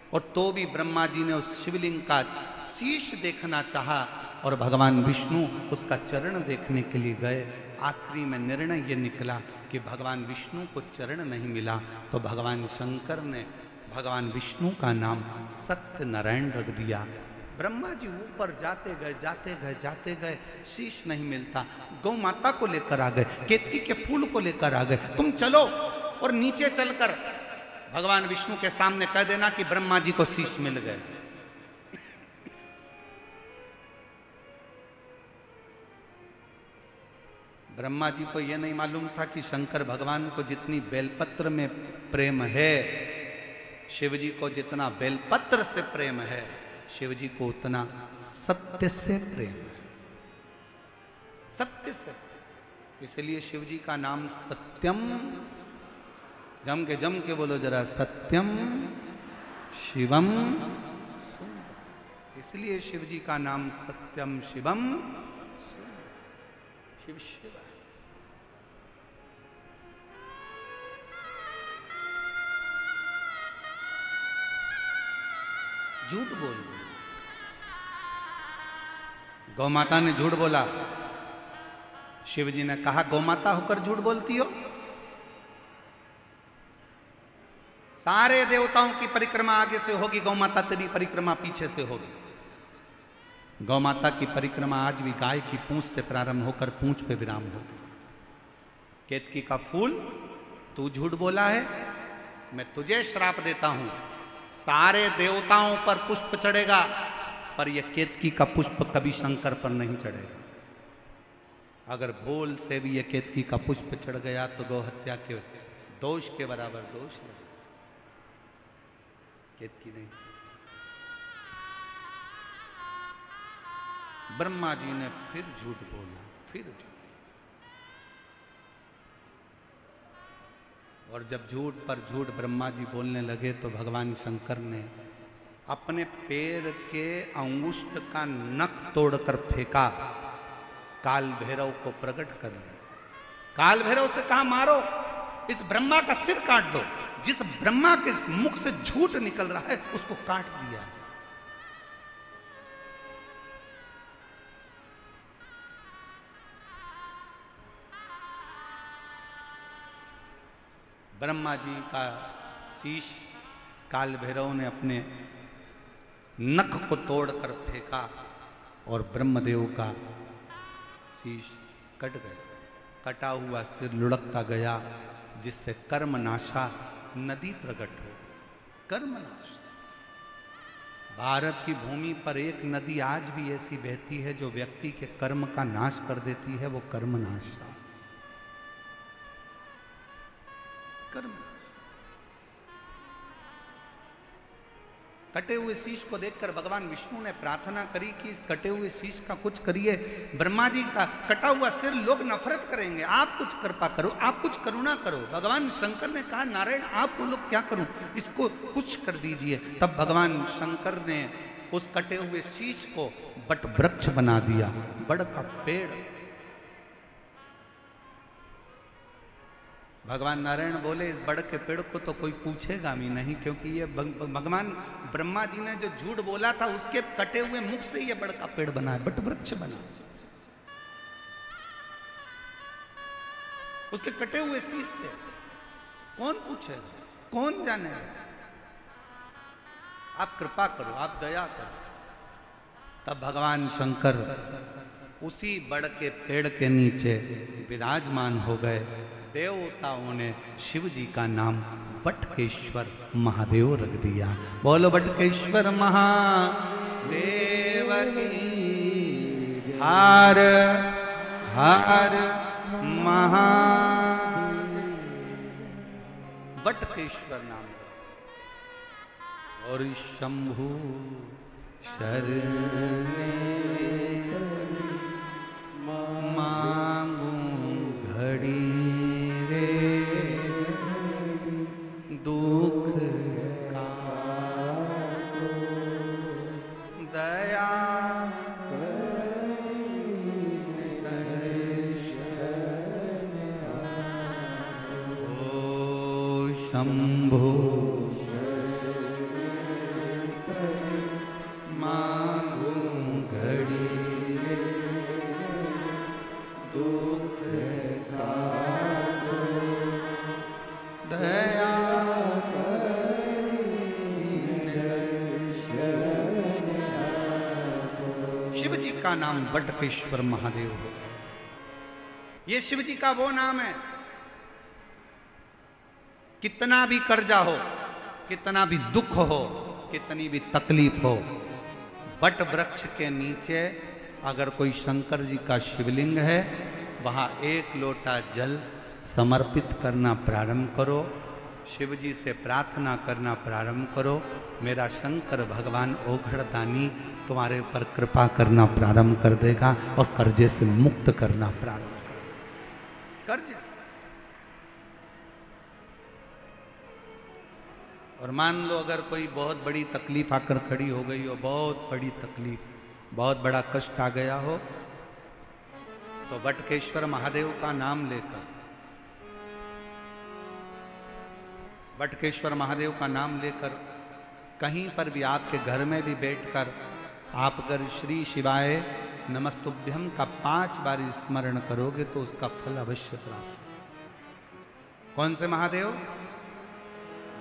और तो भी ब्रह्मा जी ने उस शिवलिंग का शीश देखना चाहा और भगवान विष्णु उसका चरण देखने के लिए गए। आखिरी में निर्णय ये निकला कि भगवान विष्णु को चरण नहीं मिला तो भगवान शंकर ने भगवान विष्णु का नाम सत्यनारायण रख दिया। ब्रह्मा जी ऊपर जाते गए, शीश नहीं मिलता। गौ माता को लेकर आ गए, केतकी के फूल को लेकर आ गए। तुम चलो और नीचे चलकर भगवान विष्णु के सामने कह देना कि ब्रह्मा जी को शीश मिल गए। ब्रह्मा जी को यह नहीं मालूम था कि शंकर भगवान को जितनी बेलपत्र में प्रेम है, शिव जी को जितना बेलपत्र से प्रेम है, शिव जी को उतना सत्य से प्रेम है। सत्य से, इसलिए शिव जी का नाम सत्यम, जम के बोलो जरा, सत्यम शिवम। इसलिए शिव जी का नाम सत्यम शिवम, शिव शिव। झूठ बोल, गौ माता ने झूठ बोला। शिव जी ने कहा, गौ माता होकर झूठ बोलती हो? सारे देवताओं की परिक्रमा आगे से होगी, गौ माता तेरी परिक्रमा पीछे से होगी। गौ माता की परिक्रमा आज भी गाय की पूंछ से प्रारंभ होकर पूंछ पे विराम होती है। केतकी का फूल तू झूठ बोला है, मैं तुझे श्राप देता हूं, सारे देवताओं पर पुष्प चढ़ेगा पर यह केतकी का पुष्प कभी शंकर पर नहीं चढ़ेगा। अगर भूल से भी यह केतकी का पुष्प चढ़ गया तो गौ हत्या के दोष के बराबर दोष है। केतकी नहीं। ब्रह्मा जी ने फिर झूठ बोला, फिर झूठ। और जब झूठ पर झूठ ब्रह्मा जी बोलने लगे तो भगवान शंकर ने अपने पैर के अंगुष्ठ का नख तोड़कर फेंका, काल भैरव को प्रकट कर लिया। काल भैरव से कहा, मारो, इस ब्रह्मा का सिर काट दो। जिस ब्रह्मा के मुख से झूठ निकल रहा है उसको काट दिया जाए। ब्रह्मा जी का शीश काल भैरव ने अपने नख को तोड़कर फेंका और ब्रह्मदेव का शीश कट गया। कटा हुआ सिर लुढ़कता गया, जिससे कर्मनाशा नदी प्रकट हो गई। कर्मनाशा। भारत की भूमि पर एक नदी आज भी ऐसी बहती है जो व्यक्ति के कर्म का नाश कर देती है, वो कर्मनाशा। कटे हुए शीश को देखकर भगवान विष्णु ने प्रार्थना करी कि इस कटे हुए शीश का कुछ करिए। ब्रह्मा जी का कटा हुआ सिर लोग नफरत करेंगे, आप कुछ कृपा करो, आप कुछ करुणा करो। भगवान शंकर ने कहा, नारायण आप बोलो क्या करूं, इसको कुछ कर दीजिए। तब भगवान शंकर ने उस कटे हुए शीश को बट वृक्ष बना दिया, बड़ का पेड़। भगवान नारायण बोले, इस बड़ के पेड़ को तो कोई पूछेगा भी नहीं, क्योंकि ये भगवान ब्रह्मा जी ने जो झूठ बोला था उसके कटे हुए मुख से ये बड़ का पेड़ बना है, बट वृक्ष बना। उसके कटे हुए शीश से कौन पूछेगा, कौन जाने। आप कृपा करो, आप दया करो। तब भगवान शंकर उसी बड़ के पेड़ के नीचे विराजमान हो गए। देवताओं ने शिव जी का नाम बटकेश्वर महादेव रख दिया। बोलो बटकेश्वर महादेव की। हर हर महादेव। बटकेश्वर नाम। और शंभु शरणे मांगू घड़ी दुख का दया ओ शंभो मांगू घड़ी दुख का दया का नाम वटकेश्वर महादेव हो। ये शिव जी का वो नाम है, कितना भी कर्जा हो, कितना भी दुख हो, कितनी भी तकलीफ हो, वट वृक्ष के नीचे अगर कोई शंकर जी का शिवलिंग है, वहां एक लोटा जल समर्पित करना प्रारंभ करो, शिव जी से प्रार्थना करना प्रारंभ करो, मेरा शंकर भगवान ओघड़दानी तुम्हारे ऊपर कृपा करना प्रारंभ कर देगा और कर्जे से मुक्त करना प्रारंभ कर देगा। कर्जे से। और मान लो अगर कोई बहुत बड़ी तकलीफ आकर खड़ी हो गई हो, बहुत बड़ी तकलीफ, बहुत बड़ा कष्ट आ गया हो, तो वटकेश्वर महादेव का नाम लेकर, वटकेश्वर महादेव का नाम लेकर कहीं पर भी, आपके घर में भी बैठकर आप अगर श्री शिवाय नमस्तुभ्यम का 5 बार स्मरण करोगे तो उसका फल अवश्य प्राप्त। कौन से महादेव?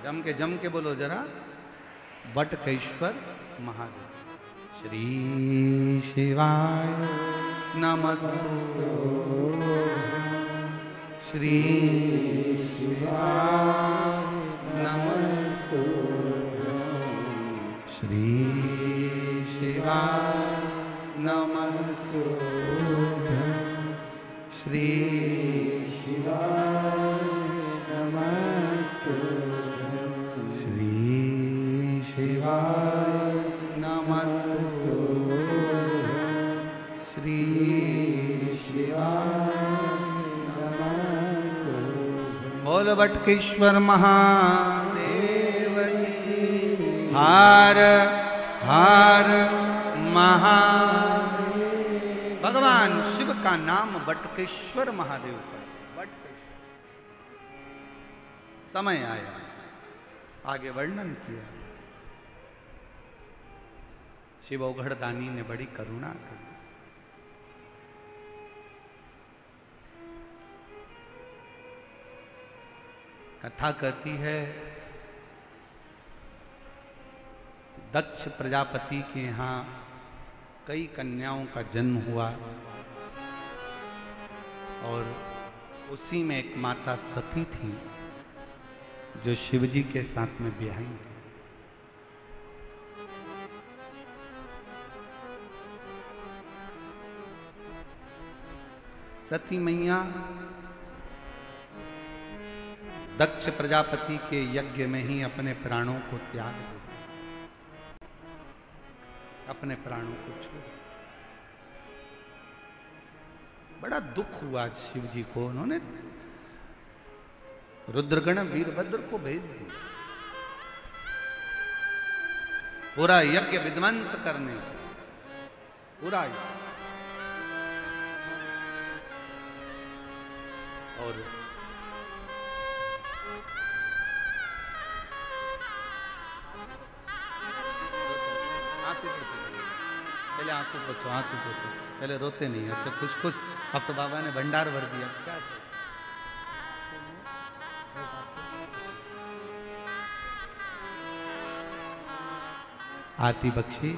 जम के बोलो जरा, वटकेश्वर महादेव। श्री शिवाय नमस्तुभ्यं, श्री शिवाय नमस्तुभ्यं, श्री शिवाय नमस्तुभ्यं, श्री शिवाय नमस्तुभ्यं, श्री शिवाय नमस्तुभ्यं, श्री शिवाय नमस्तुभ्यं। बोल वटकेश्वर महादेव की। हर हर महादेव। भगवान शिव का नाम वटकेश्वर महादेव का। वटकेश्वर। समय आया, आगे वर्णन किया। शिव ओघड़दानी ने बड़ी करुणा करी। कथा कहती है, दक्ष प्रजापति के यहाँ कई कन्याओं का जन्म हुआ और उसी में एक माता सती थी जो शिवजी के साथ में ब्याही थी। सती मैया दक्ष प्रजापति के यज्ञ में ही अपने प्राणों को त्याग देती, अपने प्राणों को छोड़। बड़ा दुख हुआ शिव जी को। उन्होंने रुद्रगण वीरभद्र को भेज दिया पूरा यज्ञ विध्वंस करने को, पूरा यज्ञ। और पहले आंसू पोछो, आंसू पोछो, पहले रोते नहीं। अच्छा कुछ कुछ, अब तो बाबा ने भंडार भर दिया। क्या आरती बख्शी,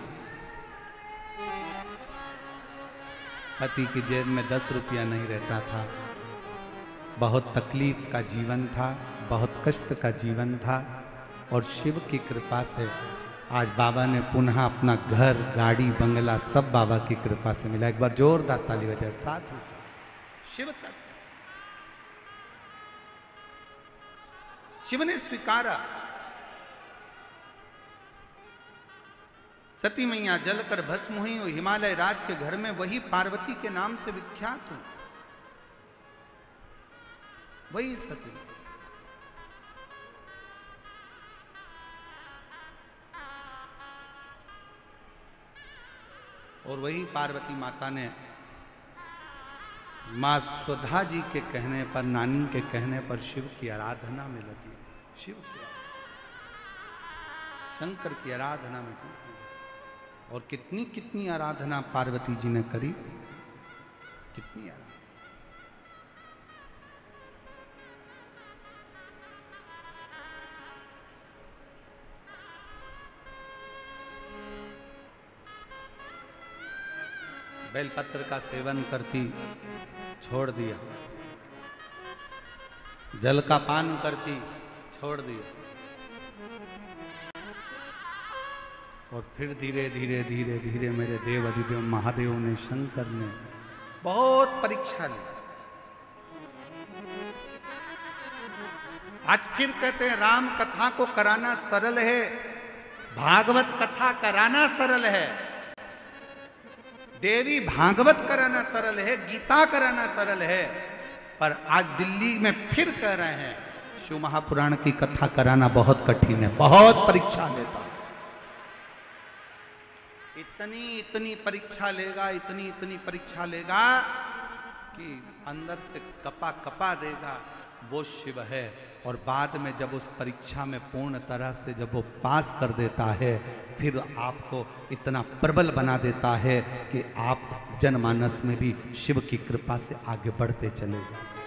पति की जेब में 10 रुपया नहीं रहता था, बहुत तकलीफ का जीवन था, बहुत कष्ट का जीवन था, और शिव की कृपा से आज बाबा ने पुनः अपना घर, गाड़ी, बंगला सब बाबा की कृपा से मिला। एक बार जोरदार ताली बजाए। साथ शिव तत्व, शिव ने स्वीकारा। सती मैया जलकर भस्म हुई और हिमालय राज के घर में वही पार्वती के नाम से विख्यात हुई, वही सती। और वही पार्वती माता ने मां सुधा जी के कहने पर, नानी के कहने पर शिव की आराधना में लगी। शिव की, शंकर की आराधना में लगी। और कितनी कितनी आराधना पार्वती जी ने करी, कितनी आराधना। बेलपत्र का सेवन करती, छोड़ दिया। जल का पान करती, छोड़ दिया। और फिर धीरे धीरे धीरे धीरे मेरे देव अधिदेव महादेव ने, शंकर ने बहुत परीक्षा ली। आज फिर कहते हैं राम कथा को कराना सरल है, भागवत कथा कराना सरल है, देवी भागवत कराना सरल है, गीता कराना सरल है। पर आज दिल्ली में फिर कह रहे हैं शिव महापुराण की कथा कराना बहुत कठिन है, बहुत परीक्षा लेता। इतनी इतनी परीक्षा लेगा, इतनी इतनी परीक्षा लेगा कि अंदर से कपा कपा देगा, वो शिव है। और बाद में जब उस परीक्षा में पूर्ण तरह से जब वो पास कर देता है, फिर आपको इतना प्रबल बना देता है कि आप जनमानस में भी शिव की कृपा से आगे बढ़ते चले जाओ।